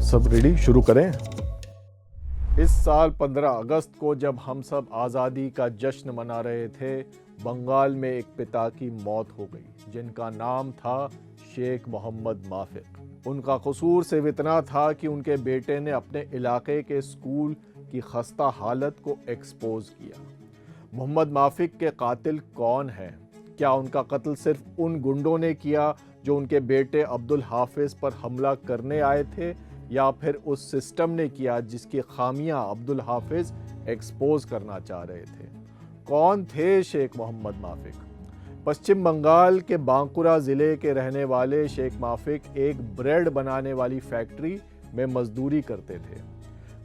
सब रेडी, शुरू करें। इस साल 15 अगस्त को जब हम सब आज़ादी का जश्न मना रहे थे, बंगाल में एक पिता की मौत हो गई जिनका नाम था शेख मोहम्मद माफिक। उनका कसूर सिर्फ इतना था कि उनके बेटे ने अपने इलाके के स्कूल की खस्ता हालत को एक्सपोज किया। मोहम्मद माफिक के कातिल कौन है? क्या उनका कत्ल सिर्फ उन गुंडों ने किया जो उनके बेटे अब्दुल हाफिज पर हमला करने आए थे, या फिर उस सिस्टम ने किया जिसकी खामियां अब्दुल हाफिज एक्सपोज करना चाह रहे थे? कौन थे शेख मोहम्मद माफिक? पश्चिम बंगाल के बांकुरा ज़िले के रहने वाले शेख माफिक एक ब्रेड बनाने वाली फैक्ट्री में मजदूरी करते थे।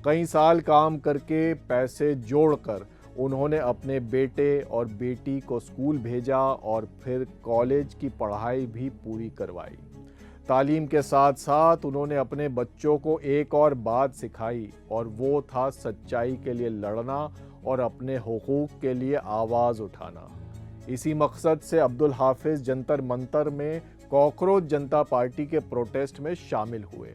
कई साल काम करके पैसे जोड़कर उन्होंने अपने बेटे और बेटी को स्कूल भेजा और फिर कॉलेज की पढ़ाई भी पूरी करवाई। तालीम के साथ साथ उन्होंने अपने बच्चों को एक और बात सिखाई, और वो था सच्चाई के लिए लड़ना और अपने हुकूक के लिए आवाज़ उठाना। इसी मकसद से अब्दुल हाफिज जंतर मंतर में कॉकरोच जनता पार्टी के प्रोटेस्ट में शामिल हुए।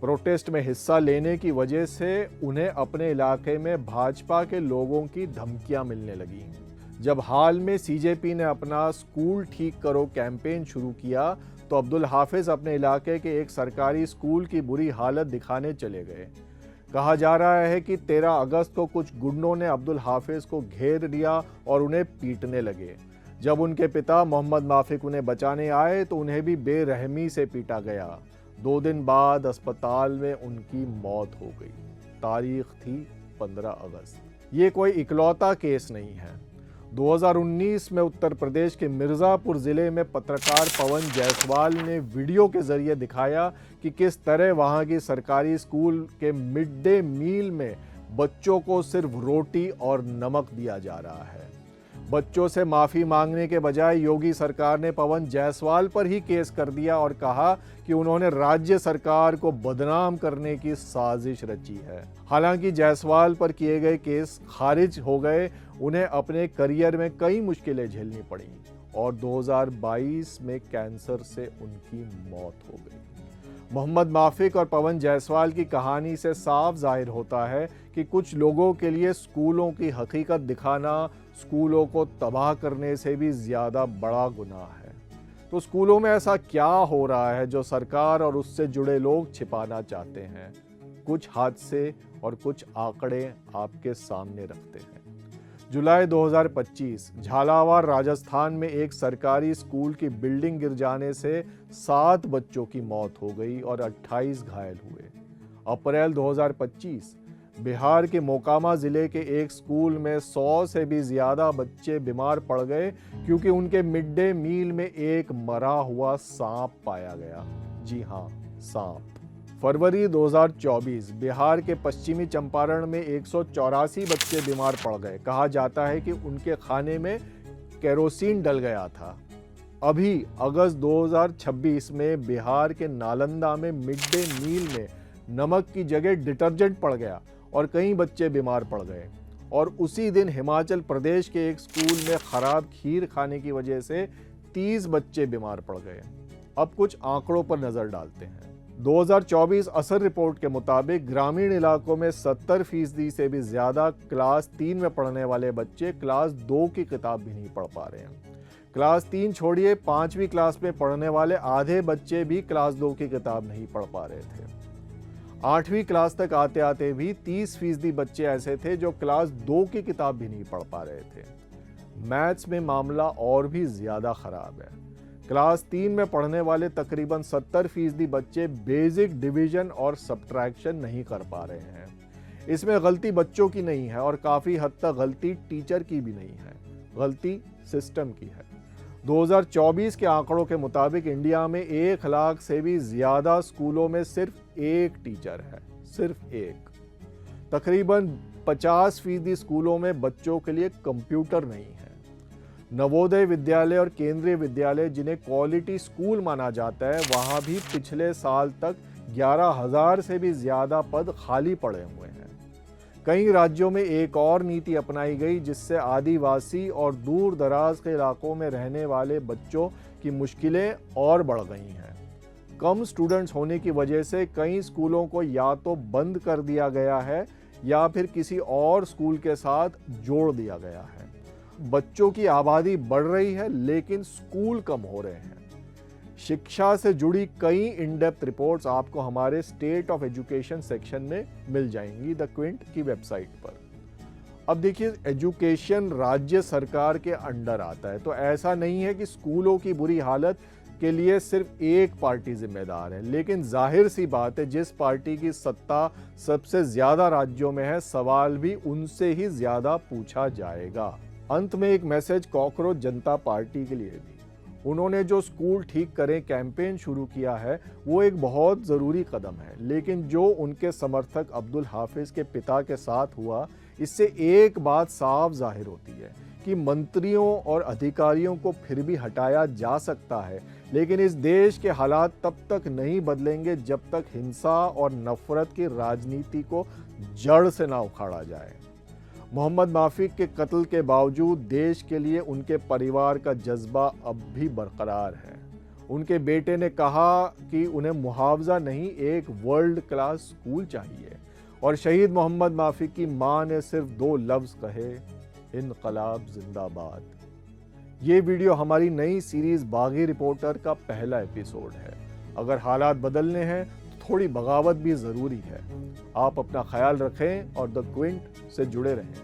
प्रोटेस्ट में हिस्सा लेने की वजह से उन्हें अपने इलाके में भाजपा के लोगों की धमकियां मिलने लगीं। जब हाल में सीजेपी ने अपना स्कूल ठीक करो कैंपेन शुरू किया, तो अब्दुल हाफिज अपने इलाके के एक सरकारी स्कूल की बुरी हालत दिखाने चले गए। कहा जा रहा है कि 13 अगस्त को कुछ गुंडों ने अब्दुल हाफिज को घेर लिया और उन्हें पीटने लगे। जब उनके पिता मोहम्मद माफिक उन्हें बचाने आए तो उन्हें भी बेरहमी से पीटा गया। 2 दिन बाद अस्पताल में उनकी मौत हो गई। तारीख थी 15 अगस्त। ये कोई इकलौता केस नहीं है। 2019 में उत्तर प्रदेश के मिर्ज़ापुर ज़िले में पत्रकार पवन जायसवाल ने वीडियो के ज़रिए दिखाया कि किस तरह वहाँ की सरकारी स्कूल के मिड डे मील में बच्चों को सिर्फ रोटी और नमक दिया जा रहा है। बच्चों से माफ़ी मांगने के बजाय योगी सरकार ने पवन जायसवाल पर ही केस कर दिया और कहा कि उन्होंने राज्य सरकार को बदनाम करने की साजिश रची है। हालांकि जायसवाल पर किए गए केस खारिज हो गए, उन्हें अपने करियर में कई मुश्किलें झेलनी पड़ी और 2022 में कैंसर से उनकी मौत हो गई। मोहम्मद माफिक और पवन जायसवाल की कहानी से साफ जाहिर होता है कि कुछ लोगों के लिए स्कूलों की हकीकत दिखाना स्कूलों को तबाह करने से भी ज़्यादा बड़ा गुनाह है। तो स्कूलों में ऐसा क्या हो रहा है जो सरकार और उससे जुड़े लोग छिपाना चाहते हैं? कुछ हादसे और कुछ आंकड़े आपके सामने रखते हैं। जुलाई 2025 झालावाड़ राजस्थान में एक सरकारी स्कूल की बिल्डिंग गिर जाने से 7 बच्चों की मौत हो गई और 28 घायल हुए। अप्रैल 2025 बिहार के मोकामा जिले के एक स्कूल में 100 से भी ज़्यादा बच्चे बीमार पड़ गए क्योंकि उनके मिड डे मील में एक मरा हुआ सांप पाया गया। जी हाँ, सांप। फरवरी 2024 बिहार के पश्चिमी चंपारण में 184 बच्चे बीमार पड़ गए। कहा जाता है कि उनके खाने में केरोसिन डल गया था। अभी अगस्त 2026 में बिहार के नालंदा में मिड डे मील में नमक की जगह डिटर्जेंट पड़ गया और कई बच्चे बीमार पड़ गए। और उसी दिन हिमाचल प्रदेश के एक स्कूल में खराब खीर खाने की वजह से 30 बच्चे बीमार पड़ गए। अब कुछ आंकड़ों पर नजर डालते हैं। 2024 असर रिपोर्ट के मुताबिक ग्रामीण इलाकों में 70% से भी ज़्यादा क्लास 3 में पढ़ने वाले बच्चे क्लास 2 की किताब भी नहीं पढ़ पा रहे हैं। क्लास 3 छोड़िए, 5वीं क्लास में पढ़ने वाले आधे बच्चे भी क्लास 2 की किताब नहीं पढ़ पा रहे थे। 8वीं क्लास तक आते आते भी 30% बच्चे ऐसे थे जो क्लास 2 की किताब भी नहीं पढ़ पा रहे थे। मैथ्स में मामला और भी ज़्यादा ख़राब है। क्लास 3 में पढ़ने वाले तकरीबन 70% बच्चे बेसिक डिवीजन और सब्ट्रैक्शन नहीं कर पा रहे हैं। इसमें गलती बच्चों की नहीं है और काफ़ी हद तक गलती टीचर की भी नहीं है, गलती सिस्टम की है। 2024 के आंकड़ों के मुताबिक इंडिया में 1 लाख से भी ज़्यादा स्कूलों में सिर्फ एक टीचर है, सिर्फ एक। तकरीबन 50% स्कूलों में बच्चों के लिए कंप्यूटर नहीं है। नवोदय विद्यालय और केंद्रीय विद्यालय जिन्हें क्वालिटी स्कूल माना जाता है, वहाँ भी पिछले साल तक 11,000 से भी ज़्यादा पद खाली पड़े हुए हैं। कई राज्यों में एक और नीति अपनाई गई जिससे आदिवासी और दूर दराज के इलाकों में रहने वाले बच्चों की मुश्किलें और बढ़ गई हैं। कम स्टूडेंट्स होने की वजह से कई स्कूलों को या तो बंद कर दिया गया है या फिर किसी और स्कूल के साथ जोड़ दिया गया है। बच्चों की आबादी बढ़ रही है लेकिन स्कूल कम हो रहे हैं। शिक्षा से जुड़ी कई इन डेप्थ रिपोर्ट्स आपको हमारे स्टेट ऑफ एजुकेशन सेक्शन में मिल जाएंगी द क्विंट की वेबसाइट पर। अब देखिए, एजुकेशन राज्य सरकार के अंडर आता है, तो ऐसा नहीं है कि स्कूलों की बुरी हालत के लिए सिर्फ एक पार्टी जिम्मेदार है। लेकिन जाहिर सी बात है, जिस पार्टी की सत्ता सबसे ज्यादा राज्यों में है, सवाल भी उनसे ही ज्यादा पूछा जाएगा। अंत में एक मैसेज कॉकरोच जनता पार्टी के लिए भी। उन्होंने जो स्कूल ठीक करें कैंपेन शुरू किया है वो एक बहुत ज़रूरी कदम है, लेकिन जो उनके समर्थक अब्दुल हाफिज के पिता के साथ हुआ, इससे एक बात साफ जाहिर होती है कि मंत्रियों और अधिकारियों को फिर भी हटाया जा सकता है, लेकिन इस देश के हालात तब तक नहीं बदलेंगे जब तक हिंसा और नफरत की राजनीति को जड़ से ना उखाड़ा जाए। मोहम्मद माफिक के कत्ल के बावजूद देश के लिए उनके परिवार का जज्बा अब भी बरकरार है। उनके बेटे ने कहा कि उन्हें मुआवजा नहीं, एक वर्ल्ड क्लास स्कूल चाहिए। और शहीद मोहम्मद माफिक की मां ने सिर्फ 2 लफ्ज कहे, इनकलाब जिंदाबाद। ये वीडियो हमारी नई सीरीज बागी रिपोर्टर का पहला एपिसोड है। अगर हालात बदलने हैं तो थोड़ी बगावत भी ज़रूरी है। आप अपना ख्याल रखें और द क्विंट से जुड़े रहें।